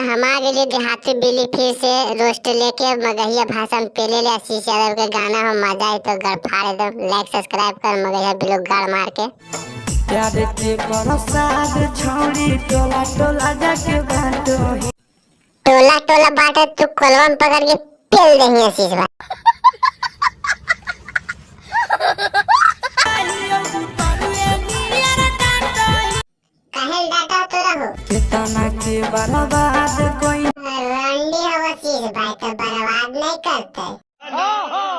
तो हमारे लिए देहाती बिल्ली फिर से रोस्ट लेके मगहिया भाषण पे ले ले शीशे अरब के गाना हम मजा आई तो गड़ फाड़ दो। लाइक सब्सक्राइब कर मगहिया बिल्लो गाड़ मार के प्यार के बरसात छोड़ी टोला टोला जाके बाटो टोला टोला बाटे तू कोलवन पकड़ के पेल देही शीशा कहल डाटा तो रहो कितना के बर्बाद कोई रंडी हवा चीज भाई तो बर्बाद नहीं करते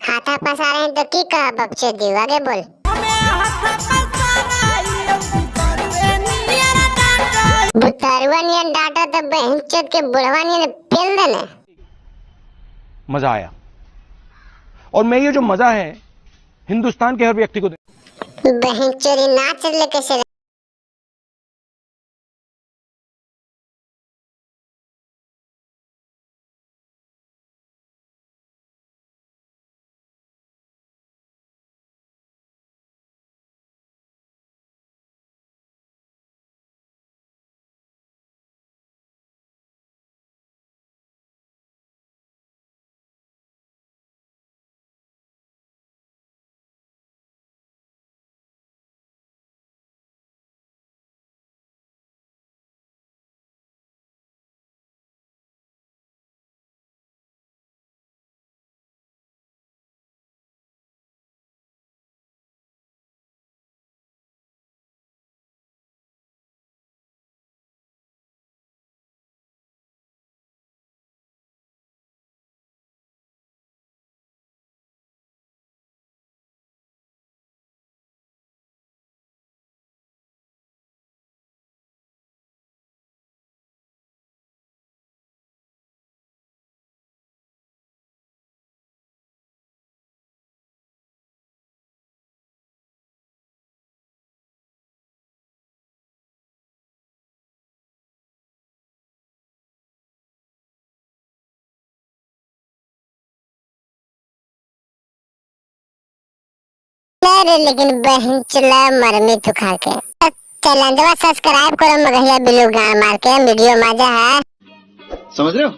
हाथा पसारे हैं तो की कहा बच्चे दी आगे बोल बुतरवा नियन डाटा तो बहनचोद के बुढ़वा नियन पेल देने मजा आया और मैं ये जो मजा है हिंदुस्तान के हर व्यक्ति को बहनचोदी नाच ले कैसे लेकिन बहन चला मरमी तू खा के चैनल सब्सक्राइब करो मगहिया बिल्लो गाड़ मार के वीडियो मजा है समझ रहे हो।